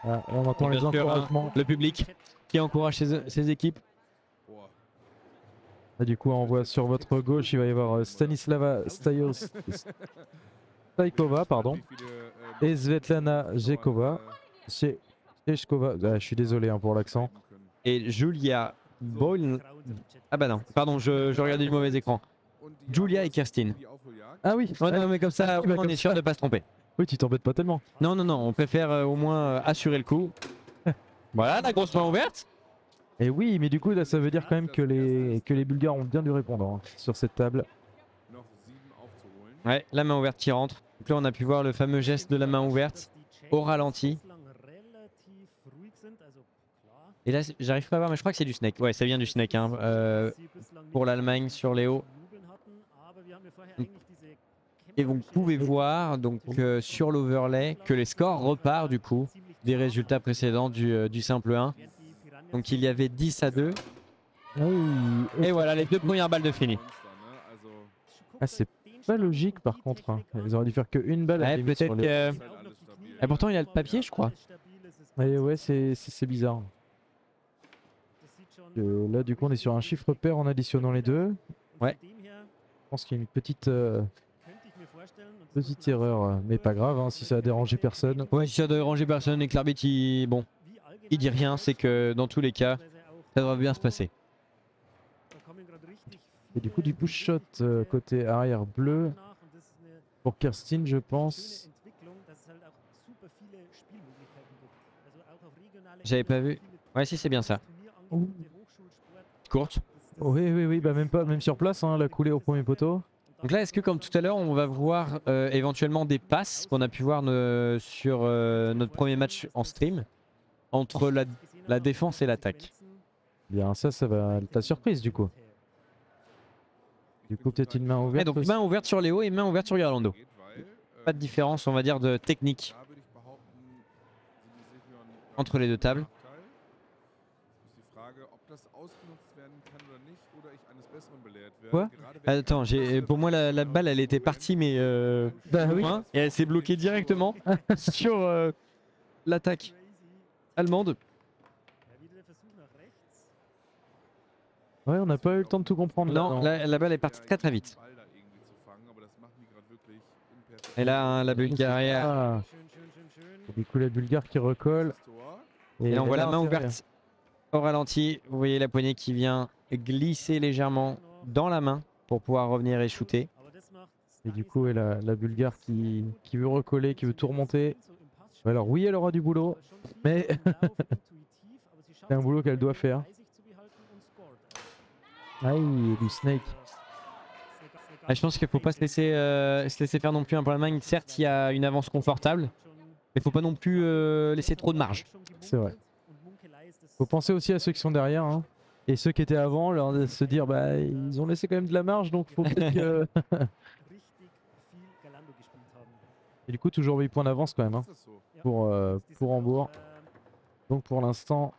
Ah, on entend les encouragements. Le public qui encourage ses équipes. Et du coup, on voit sur votre gauche, il va y avoir Stanislava Stajkova, pardon, et Svetlana Jekova. Jeshkova, je suis désolé pour l'accent. Et Julia Boyle. Ah bah non, pardon, je regardais du mauvais écran. Julia et Kirstine. Ah oui, Oh non, mais comme ça, bah, on comme est sûr de ne pas se tromper. Oui, tu t'embêtes pas tellement. Non, non, non, on préfère au moins assurer le coup. Voilà, la grosse main ouverte. Et oui, mais du coup, là, ça veut dire quand même que les Bulgares ont bien du répondant hein, sur cette table. Ouais, la main ouverte qui rentre. Donc là, on a pu voir le fameux geste de la main ouverte au ralenti. Et là, j'arrive pas à voir, mais je crois que c'est du snake. Ouais, ça vient du snake hein, pour l'Allemagne sur Léo. Et vous pouvez voir donc sur l'overlay que les scores repartent du coup des résultats précédents du simple 1. Donc il y avait 10-2. Et voilà les deux premières balles de fini. Ah, c'est pas logique par contre. Hein. Ils auraient dû faire qu'une balle. Ouais, peut-être que... Et pourtant il a le papier je crois. Et ouais, c'est bizarre. Là du coup on est sur un chiffre pair en additionnant les deux. Ouais. Je pense qu'il y a une petite erreur, mais pas grave hein, si ça a dérangé personne. Ouais, si ça a dérangé personne et que l'arbitre il dit rien, c'est que dans tous les cas ça devrait bien se passer. Et du coup du push shot côté arrière bleu pour Kirstine je pense. J'avais pas vu. Ouais si c'est bien ça. Courte. Oui, bah même sur place, hein, la coulée au premier poteau. Donc là, est-ce que comme tout à l'heure, on va voir éventuellement des passes qu'on a pu voir sur notre premier match en stream entre la défense et l'attaque? Bien, ça va être la surprise du coup. Du coup, peut-être une main ouverte. Et donc main ouverte sur Léo et main ouverte sur Garlando. Pas de différence, on va dire, de technique entre les deux tables. Quoi? Attends, pour moi la balle elle était partie mais bah oui. Et elle s'est bloquée directement sur l'attaque allemande. Ouais, on n'a pas eu le temps de tout comprendre. Non, la balle est partie très très vite. Et là, hein, la Bulgarie. Ah. Du coup, la Bulgare qui recolle. Et là, on voit la main ouverte au ralenti. Vous voyez la poignée qui vient glisser légèrement dans la main pour pouvoir revenir et shooter. Et du coup, la Bulgare qui veut recoller, qui veut tout remonter. Alors oui, elle aura du boulot, mais c'est un boulot qu'elle doit faire. Aïe, du snake. Ah, je pense qu'il ne faut pas se laisser faire non plus hein, pour l'Allemagne. Certes, il y a une avance confortable, mais il ne faut pas non plus laisser trop de marge. C'est vrai. Faut penser aussi à ceux qui sont derrière. Hein. Et ceux qui étaient avant, leur se dire bah ils ont laissé quand même de la marge, donc faut peut-être que... Et du coup, toujours 8 points d'avance quand même hein, pour Hambourg. Donc pour l'instant,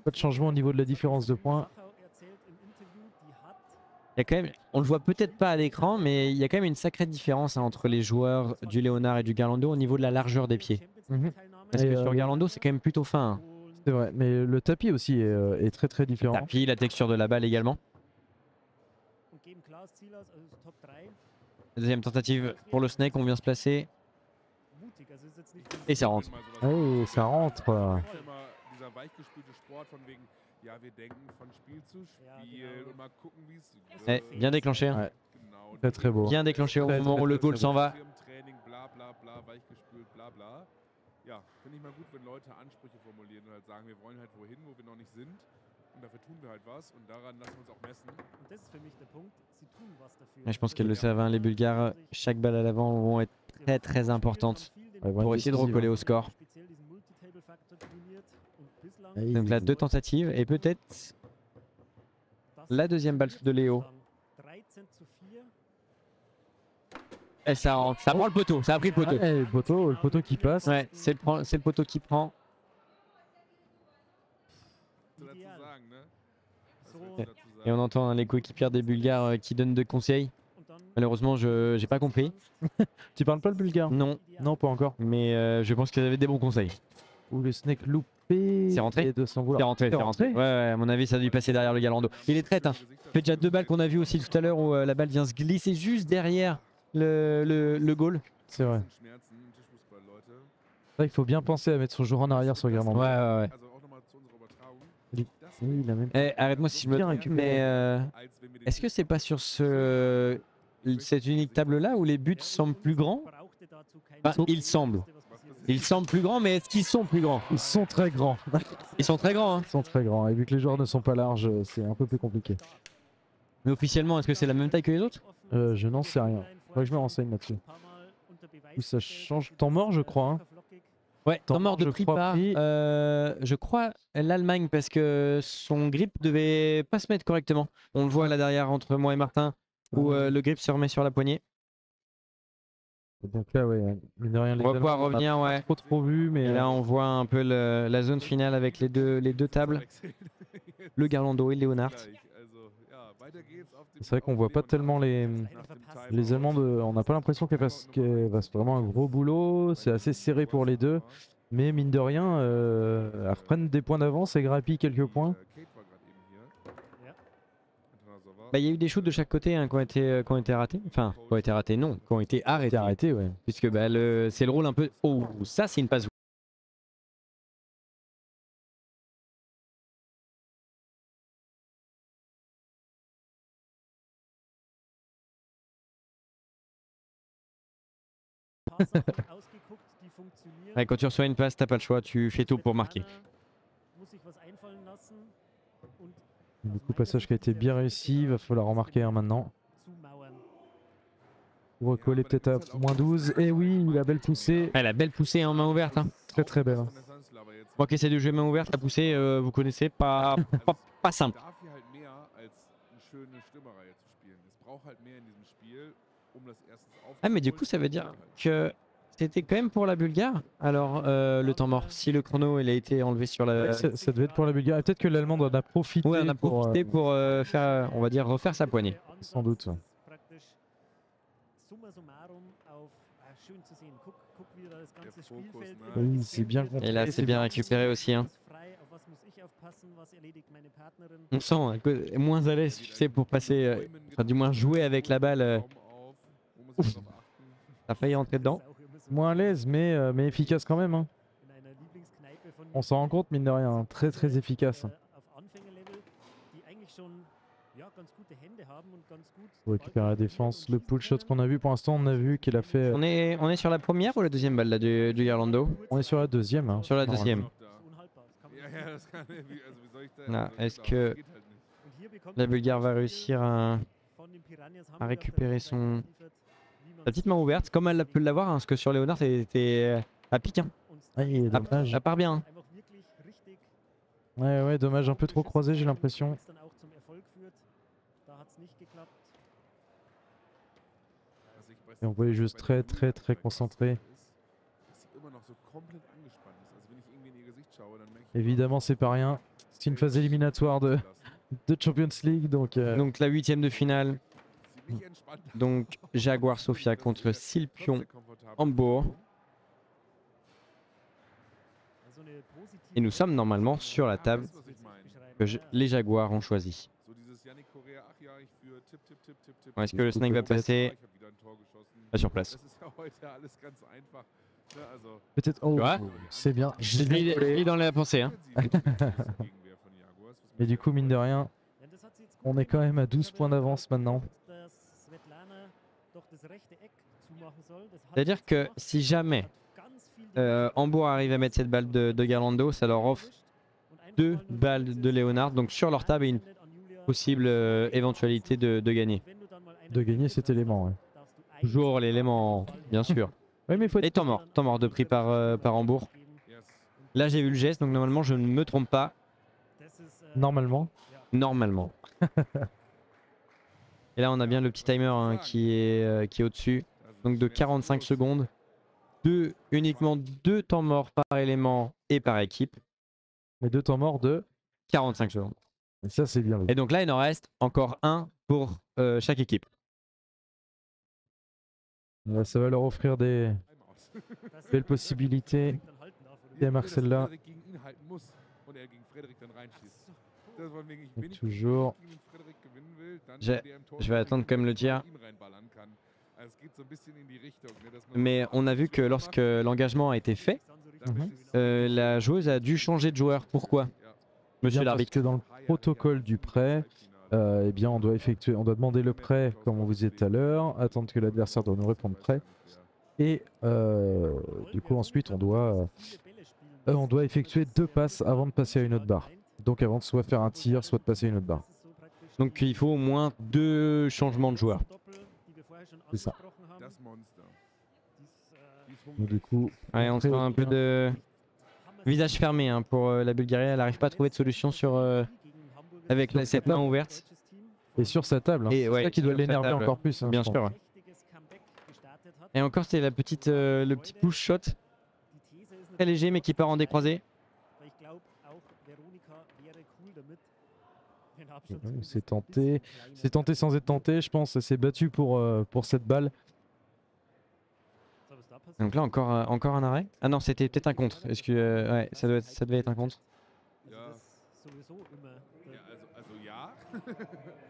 pas de changement au niveau de la différence de points. Il y a quand même, on le voit peut-être pas à l'écran, mais il y a quand même une sacrée différence hein, entre les joueurs du Léonard et du Garlando au niveau de la largeur des pieds. Parce que sur Garlando, c'est quand même plutôt fin. Hein. C'est vrai, mais le tapis aussi est très très différent. Le tapis, la texture de la balle également. Deuxième tentative pour le snake, on vient se placer. Et ça rentre. Oui, ça rentre. Bien déclenché. Hein. Ouais. Très très beau. Bien déclenché au moment où le goal s'en va. Ja, finde ich mal gut, wenn Leute Ansprüche formulieren und halt sagen, wir wollen halt wohin, wo wir noch nicht sind. Und dafür tun wir halt was und daran lassen wir uns auch messen. Je pense qu'elles le savent, hein, les Bulgares, chaque balle à l'avant vont être très très importantes pour essayer de recoller au score. Donc là, deux tentatives et peut-être la deuxième balle de Léo. Et ça rentre, ça prend le poteau, ça a pris le poteau. Ouais, le poteau qui passe. Ouais, c'est le poteau qui prend. Et on entend hein, les coéquipiers des Bulgares qui donnent des conseils. Malheureusement, je j'ai pas compris. Tu parles pas le bulgare? Non, Non, pas encore. mais je pense qu'ils avaient des bons conseils. Ou le snake loupé. C'est rentré? Et de s'en C'est vouloir. rentré, c'est rentré. Ouais, ouais, à mon avis, ça a dû passer derrière le Galando. Il est traite, hein. Il fait déjà 2 balles qu'on a vu aussi tout à l'heure où la balle vient se glisser juste derrière le goal. C'est vrai. Là, il faut bien penser à mettre son joueur en arrière sur Garland. Ouais, ouais, ouais. Oui, il a même Eh, arrête-moi si je me bien trompe, récupéré. mais est-ce que c'est pas sur cette unique table là où les buts semblent plus grands? Enfin, ils semblent. Ils semblent plus grands, mais est-ce qu'ils sont plus grands? Ils sont très grands. Ils sont très grands, hein. Ils sont très grands. Et vu que les joueurs ne sont pas larges, c'est un peu plus compliqué. Mais officiellement, est-ce que c'est la même taille que les autres? Je n'en sais rien. Faudrait que je me renseigne là-dessus. Où ça change. Temps mort, je crois. Hein. Ouais, temps mort de je prix crois, par, pris. je crois, l'Allemagne, parce que son grip devait pas se mettre correctement. On le voit là derrière entre moi et Martin, où le grip se remet sur la poignée. Donc là, ouais, mine de rien, les On va pouvoir Allemands, on a revenir, pas ouais. trop vu, mais Et là, on voit un peu la zone finale avec les deux tables, le Garlando et le Leonhardt. c'est vrai qu'on voit pas tellement les Allemands. On n'a pas l'impression qu'elles fassent vraiment un gros boulot. C'est assez serré pour les deux. Mais mine de rien, elles reprennent des points d'avance et grappillent quelques points. Bah, il y a eu des shoots de chaque côté hein, qui ont été ratés. Enfin, qui ont été ratés, non, qui ont été arrêtés. Arrêté, ouais. Puisque bah, c'est le rôle un peu. Oh, ça, c'est une passe. Ouais, quand tu reçois une passe, t'as pas le choix, tu fais tout pour marquer. Du coup, passage qui a été bien réussi. Il va falloir en marquer un maintenant. Recoller peut-être à -12. Et oui, la belle poussée. Ouais, la belle poussée en main ouverte. Hein. Très très belle. Hein. Moi qui essaie de jouer main ouverte, la poussée, vous connaissez, pas simple. Ah mais du coup ça veut dire que c'était quand même pour la Bulgare alors le temps mort. Si le chrono il a été enlevé sur la... Ouais, ça devait être pour la Bulgarie. Peut-être que l'Allemande en a profité. Ouais, on a profité pour faire, on va dire, refaire sa poignée. Sans doute. Oui, c'est bien compris. Et là c'est bien récupéré aussi. Hein. On sent hein, moins à l'aise, tu sais, pour passer, enfin du moins jouer avec la balle. Ouf. T'as failli rentrer dedans. Moins à l'aise, mais efficace quand même. Hein. On s'en rend compte, mine de rien. Très très efficace. Pour récupérer la défense. Le pull shot qu'on a vu pour l'instant, on a vu qu'il a fait. On est sur la première ou la deuxième balle là, du Garlando? On est sur la deuxième. Hein, sur la deuxième. Est-ce que la Bulgare va réussir à récupérer sa petite main ouverte comme elle a pu l'avoir, hein, parce que sur Leonhardt c'était à pic. Hein. Ouais, dommage. Ça part bien. Hein. Ouais, dommage, un peu trop croisé, j'ai l'impression. Et on voyait juste très très concentré. Évidemment, c'est pas rien. C'est une phase éliminatoire de Champions League, donc. Donc la 8e de finale. Donc Jaguar Sofia contre Silpion Hambourg. Et nous sommes normalement sur la table que les Jaguars ont choisi. Est-ce que le snake va passer sur place? Peut-être. Oh, c'est bien. Je l'ai dans la pensée. Hein. Et du coup, mine de rien, on est quand même à 12 points d'avance maintenant. C'est-à-dire que si jamais Hambourg arrive à mettre cette balle de Garlando, ça leur offre 2 balles de Leonhardt, donc sur leur table et une possible éventualité de gagner. De gagner cet élément, ouais. Toujours l'élément, bien sûr. Ouais, mais faut être... Et temps mort de prix par Hambourg. Là j'ai vu le geste, donc normalement je ne me trompe pas. Normalement. Normalement. Et là on a bien le petit timer hein, qui est au-dessus, donc de 45 secondes. Uniquement 2 temps morts par élément et par équipe. Mais 2 temps morts de 45 secondes. Et ça c'est bien. Et donc là il en reste encore un pour chaque équipe. Ça va leur offrir des belles possibilités. Et Marcella. Toujours. Je vais attendre quand même le tir. Mais on a vu que lorsque l'engagement a été fait, la joueuse a dû changer de joueur. Pourquoi, monsieur l'arbitre? Parce que dans le protocole du prêt, eh bien, on doit demander le prêt comme on vous disait tout à l'heure, attendre que l'adversaire doit nous répondre prêt. Et du coup, ensuite, on doit effectuer 2 passes avant de passer à une autre barre. Donc avant de soit faire un tir, soit de passer à une autre barre. Donc il faut au moins 2 changements de joueurs. C'est ça. Donc, du coup, ouais, on sent un peu de visage fermé hein, pour la Bulgarie. Elle n'arrive pas à trouver de solution sur avec cette main ouverte. Et sur sa table. Hein. C'est ça qui doit l'énerver encore plus. Hein, bien sûr. Ouais. Et encore, c'est la petite, le petit push shot. Très léger mais qui part en décroisé. C'est tenté sans être tenté, je pense. C'est battu pour cette balle. Donc là encore un arrêt. Ah non, c'était peut-être un contre. Est-ce que ouais, ça devait être un contre.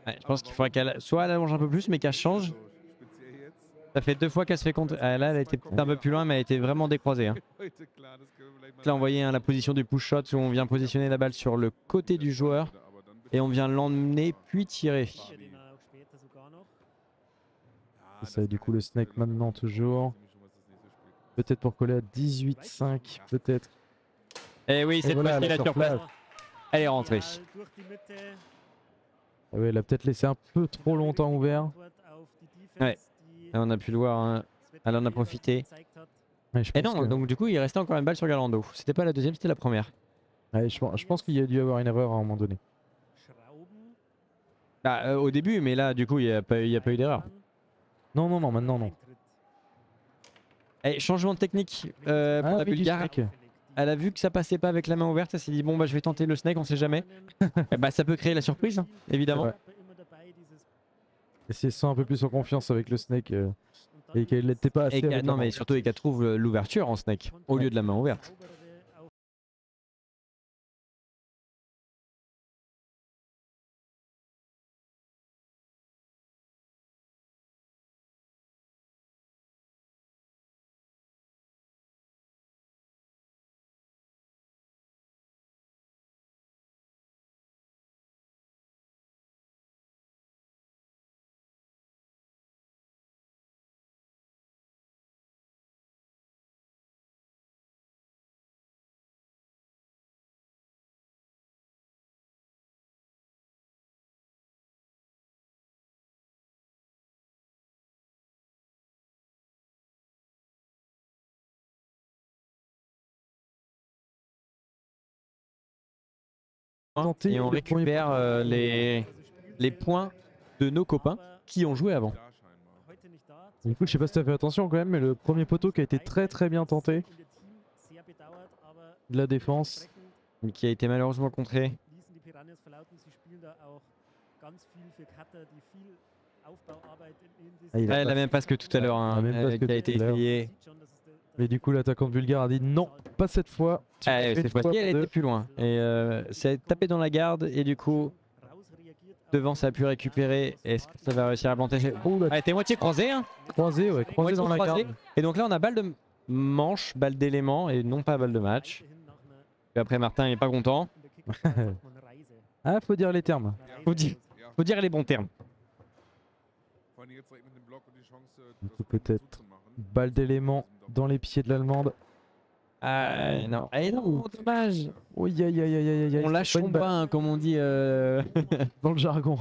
Ouais, je pense qu'il faudrait qu'elle soit elle allonge un peu plus mais qu'elle change. Ça fait 2 fois qu'elle se fait contre. Ah, là elle était peut-être un peu plus loin mais elle était vraiment décroisée. Hein. Là on voyait hein, la position du push shot où on vient positionner la balle sur le côté du joueur. Et on vient l'emmener puis tirer. Ça, du coup le snake maintenant toujours. Peut-être pour coller à 18-5, peut-être. Et oui, cette fois-ci la surface. Elle est rentrée. Ah ouais, elle a peut-être laissé un peu trop longtemps ouvert. Ouais, là, on a pu le voir. Hein. Elle en a profité. Ouais, et non, donc du coup il restait encore une balle sur Galando. C'était pas la deuxième, c'était la première. Ouais, je pense qu'il y a dû avoir une erreur à un moment donné. Bah, au début, mais là du coup il n'y a pas eu d'erreur. Non, maintenant non. Et changement de technique pour la Bulgare. Elle a vu que ça passait pas avec la main ouverte, elle s'est dit bon bah je vais tenter le snake, on sait jamais. Et bah ça peut créer la surprise, hein, évidemment. Ouais. Et si elle se sent un peu plus en confiance avec le snake et qu'elle n'était pas assez. Non mais surtout qu'elle trouve l'ouverture en snake au lieu de la main ouverte. Et on récupère les points de nos copains qui ont joué avant. Du coup, je sais pas si t'as fait attention quand même, mais le premier poteau qui a été très bien tenté de la défense, mais qui a été malheureusement contré. Elle a même pas ce que tout à l'heure hein, qui a été essayé. Mais du coup, l'attaquant bulgare a dit non, pas cette fois. Cette fois-ci, elle était plus loin. Et ça a tapé dans la garde et du coup, devant, ça a pu récupérer. Est-ce que ça va réussir à planter? Elle était moitié croisée. Hein. Croisée dans la garde. Et donc là, on a balle de manche, balle d'élément et non pas balle de match. Et après, Martin il est pas content. Ah, faut dire les termes. Faut dire les bons termes. Peut-être balle d'élément dans les pieds de l'Allemande. Ah non, non, dommage. Oui, aïe. On lâche pas, hein, comme on dit dans le jargon.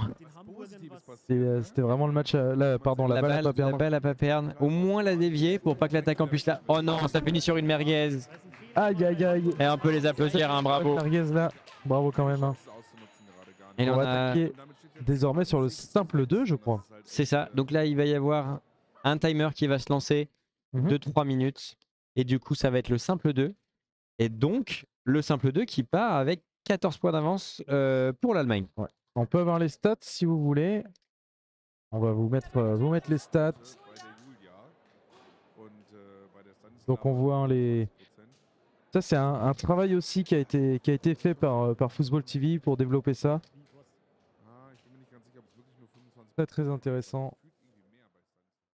C'était vraiment le match. Là, pardon, la balle à pas perdre. Au moins la dévier pour pas que l'attaquant puisse la. Oh non, ça finit sur une merguez. Aïe. Et on peut les applaudir, hein, bravo. Merguez là, bravo quand même. Hein. Et on va attaquer désormais sur le simple 2, je crois. C'est ça. Donc là, il va y avoir un timer qui va se lancer de 3 minutes. Et du coup, ça va être le simple 2. Et donc, le simple 2 qui part avec 14 points d'avance pour l'Allemagne. Ouais. On peut avoir les stats si vous voulez. On va vous mettre les stats. Donc on voit hein, les... Ça c'est un travail aussi qui a été fait par Football TV pour développer ça. Très très intéressant.